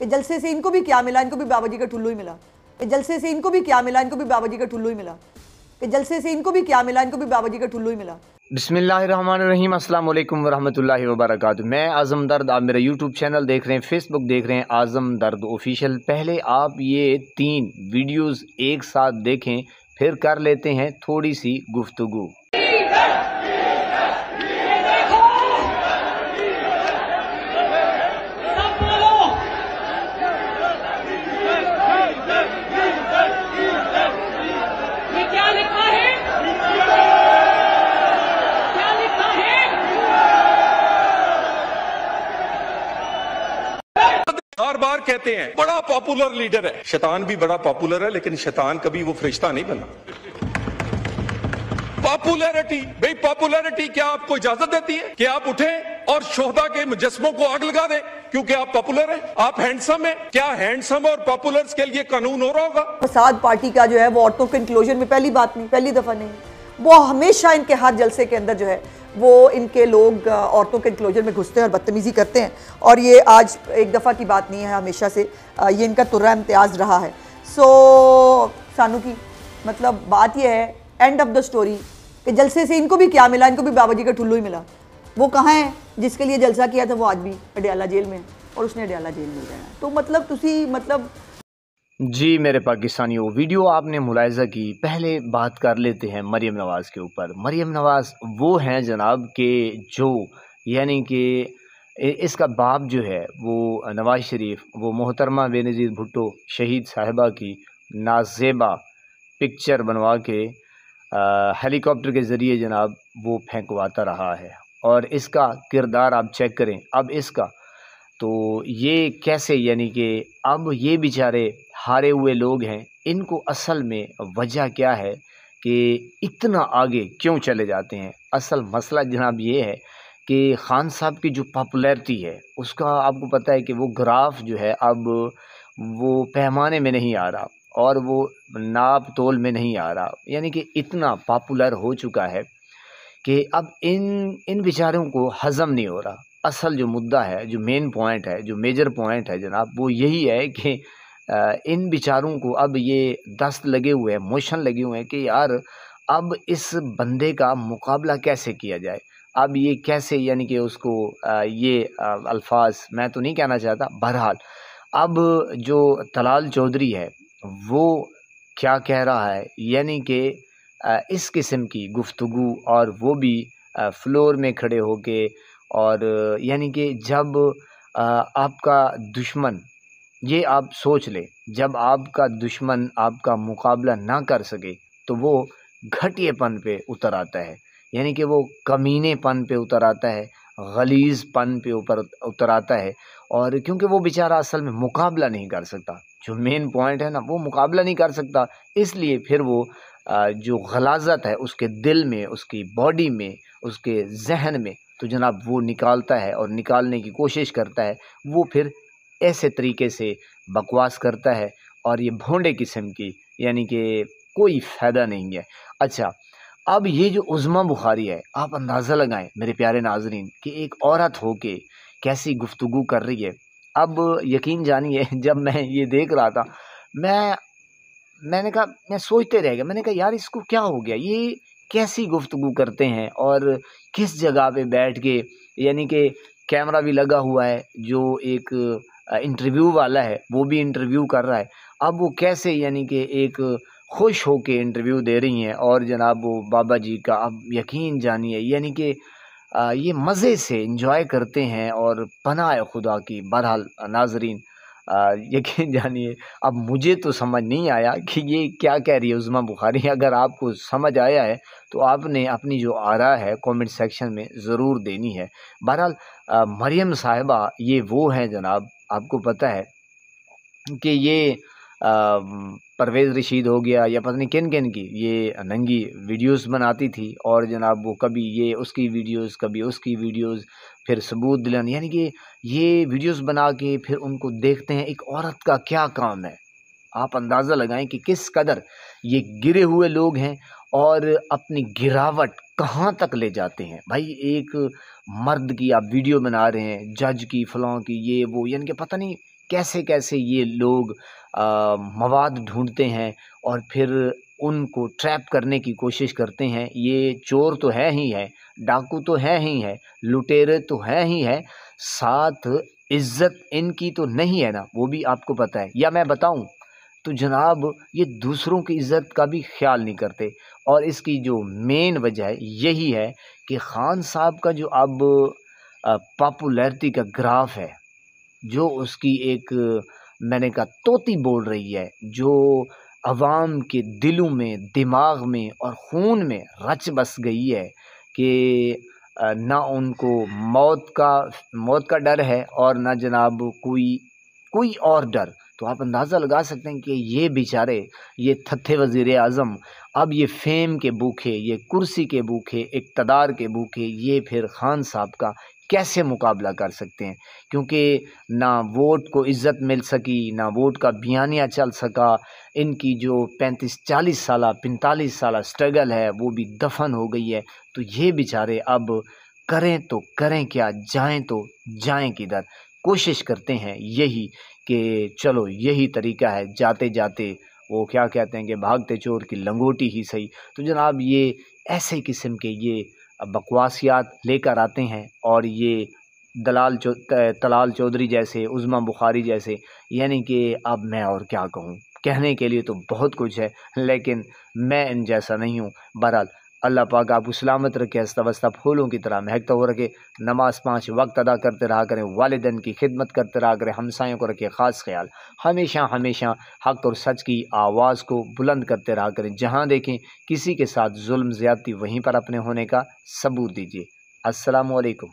कि जलसे से इनको भी क्या मिला, इनको भी बाबा जी का ठुल्लू ही मिला। कि जलसे से इनको भी क्या मिला, इनको भी बाबा जी का ठुल्लू ही मिला। कि जलसे से इनको भी क्या मिला, इनको भी बाबा जी का ठुल्लू ही मिला। बिस्मिल्लाहिर्रहमानिर्रहीम, अस्सलाम वालेकुम वरहमतुल्लाहि वबरकातुहू। मैं आज़म दर्द, आप मेरा यूट्यूब चैनल देख रहे हैं, फेसबुक देख रहे हैं आज़म दर्द ऑफिशियल। पहले आप ये 3 वीडियोस एक साथ देखें, फिर कर लेते हैं थोड़ी सी गुफ्तगू। बार बार कहते हैं बड़ा पॉपुलर लीडर है। शैतान भी बड़ा पॉपुलर है, लेकिन शैतान कभी वो फरिश्ता नहीं बना। पॉपुलैरिटी, भाई पॉपुलैरिटी क्या आपको इजाजत देती है कि आप उठें और शोहदा के मुजस्मों को आग लगा दें क्योंकि आप पॉपुलर हैं, आप हैंडसम हैं? क्या हैंडसम और पॉपुलर्स के लिए कानून हो रहा होगा? फसाद पार्टी का जो है वो औरतों के इंक्लूजन में पहली बात नहीं, पहली दफा नहीं, वो हमेशा इनके हर जलसे के अंदर जो है वो इनके लोग औरतों के इंक्लोजर में घुसते हैं और बदतमीज़ी करते हैं। और ये आज एक दफ़ा की बात नहीं है, हमेशा से ये इनका तुर्रा इम्तियाज़ रहा है। सो सानू की मतलब बात ये है, एंड ऑफ द स्टोरी, कि जलसे से इनको भी क्या मिला, इनको भी बाबा जी का ठुल्लू ही मिला। वो कहाँ है जिसके लिए जलसा किया था, वो आज भी अडियाला जेल में है और उसने अडियाला जेल में रहना है। तो मतलब तुसी मतलब जी मेरे पाकिस्तानियों, वीडियो आपने मुलाहिज़ा की। पहले बात कर लेते हैं मरीम नवाज़ के ऊपर। मरीम नवाज़ वो हैं जनाब के जो यानी कि इसका बाप जो है वो नवाज़ शरीफ, वो मोहतरमा बेनज़ीर भुट्टो शहीद साहिबा की नाज़ेबा पिक्चर बनवा के हेलीकॉप्टर के ज़रिए जनाब वो फेंकवाता रहा है। और इसका किरदार आप चेक करें अब इसका, तो ये कैसे यानी कि अब ये बेचारे हारे हुए लोग हैं, इनको असल में वजह क्या है कि इतना आगे क्यों चले जाते हैं। असल मसला जनाब ये है कि ख़ान साहब की जो पॉपुलैरिटी है उसका आपको पता है कि वो ग्राफ जो है अब वो पैमाने में नहीं आ रहा और वो नाप तोल में नहीं आ रहा, यानी कि इतना पॉपुलर हो चुका है कि अब इन बेचारों को हज़म नहीं हो रहा। असल जो मुद्दा है, जो मेन पॉइंट है, जो मेजर पॉइंट है जनाब, वो यही है कि इन बेचारों को अब ये दस्त लगे हुए हैं, मोशन लगे हुए हैं कि यार अब इस बंदे का मुकाबला कैसे किया जाए। अब ये कैसे यानी कि उसको ये अल्फाज मैं तो नहीं कहना चाहता, बहरहाल अब जो तलाल चौधरी है वो क्या कह रहा है, यानी कि इस किस्म की गुफ्तगू, और वो भी फ्लोर में खड़े होके, और यानी कि जब आपका दुश्मन, ये आप सोच लें, जब आपका दुश्मन आपका मुकाबला ना कर सके तो वो घटिएपन पे उतर आता है, यानी कि वो कमीनेपन पे उतर आता है, गलीज़पन पे ऊपर उतर आता है। और क्योंकि वो बेचारा असल में मुकाबला नहीं कर सकता, जो मेन पॉइंट है ना, वो मुकाबला नहीं कर सकता, इसलिए फिर वो जो गलाज़त है उसके दिल में, उसकी बॉडी में, उसके जहन में, तो जनाब वो निकालता है और निकालने की कोशिश करता है। वो फिर ऐसे तरीके से बकवास करता है और ये भोंडे किस्म की, यानी कि कोई फ़ायदा नहीं है। अच्छा, अब ये जो उज़्मा बुखारी है, आप अंदाज़ा लगाएं मेरे प्यारे नाज़रीन कि एक औरत होके कैसी गुफ्तगू कर रही है। अब यकीन जानिए जब मैं ये देख रहा था, मैंने कहा, मैं सोचते रह गया, मैंने कहा यार इसको क्या हो गया, ये कैसी गुफ्तगू करते हैं और किस जगह पे बैठ के, यानी कि कैमरा भी लगा हुआ है, जो एक इंटरव्यू वाला है वो भी इंटरव्यू कर रहा है। अब वो कैसे यानी कि एक खुश होके इंटरव्यू दे रही हैं और जनाब वो बाबा जी का, अब यकीन जानिए यानी कि ये मज़े से इंजॉय करते हैं और पनाह है खुदा की। बहरहाल नाज़रीन, यकीन जानिए अब मुझे तो समझ नहीं आया कि ये क्या कह रही है उज़्मा बुखारी। अगर आपको समझ आया है तो आपने अपनी जो आरा है कमेंट सेक्शन में ज़रूर देनी है। बहरहाल मरियम साहिबा ये वो हैं जनाब, आपको पता है कि ये परवेज़ रशीद हो गया या पता नहीं किन-किन की ये नंगी वीडियोस बनाती थी, और जनाब वो कभी ये उसकी वीडियोस, कभी उसकी वीडियोस, फिर सबूत दिलाने, यानी कि ये वीडियोस बना के फिर उनको देखते हैं। एक औरत का क्या काम है, आप अंदाज़ा लगाएं कि किस कदर ये गिरे हुए लोग हैं और अपनी गिरावट कहाँ तक ले जाते हैं। भाई एक मर्द की आप वीडियो बना रहे हैं, जज की, फलां की, ये वो, यानी कि पता नहीं कैसे कैसे ये लोग मवाद ढूंढते हैं और फिर उनको ट्रैप करने की कोशिश करते हैं। ये चोर तो है ही है, डाकू तो है ही है, लुटेरे तो है ही है, साथ इज्जत इनकी तो नहीं है ना, वो भी आपको पता है। या मैं बताऊं तो जनाब ये दूसरों की इज्जत का भी ख्याल नहीं करते। और इसकी जो मेन वजह है यही है कि खान साहब का जो अब पॉपुलैरिटी का ग्राफ है, जो उसकी एक मैंने कहा तोती बोल रही है, जो अवाम के दिलों में, दिमाग में और खून में रच बस गई है कि ना उनको मौत का डर है और ना जनाब कोई और डर। तो आप अंदाज़ा लगा सकते हैं कि ये बेचारे, ये थत्थे वज़ीर आज़म अब ये फेम के भूखे, ये कुर्सी के भूखे, इक़्तिदार के भूखे, ये फिर खान साहब का कैसे मुकाबला कर सकते हैं? क्योंकि ना वोट को इज़्ज़त मिल सकी, ना वोट का बयानिया चल सका। इनकी जो 35-40 साला 45 साला स्ट्रगल है वो भी दफन हो गई है। तो ये बेचारे अब करें तो करें क्या, जाएं तो जाएं किधर? कोशिश करते हैं यही कि चलो यही तरीका है, जाते जाते वो क्या कहते हैं कि भागते चोर की लंगोटी ही सही। तो जनाब ये ऐसे किस्म के ये बकवासियात लेकर आते हैं और ये तलाल चौधरी जैसे, उज़्मा बुखारी जैसे, यानी कि अब मैं और क्या कहूँ, कहने के लिए तो बहुत कुछ है लेकिन मैं इन जैसा नहीं हूँ। बहरहाल अल्लाह पाक आपको सलामत रखे, हंसता बसता फूलों की तरह महकता हो रखे। नमाज 5 वक्त अदा करते रहा करें, वालिदैन की खिदमत करते रहा करें, हमसायों को रखे ख़ास ख्याल। हमेशा हमेशा हक़ और सच की आवाज़ को बुलंद करते रहा करें। जहाँ देखें किसी के साथ जुल्म ज़्यादती, वहीं पर अपने होने का सबूत दीजिए। अस्सलामु अलैकुम।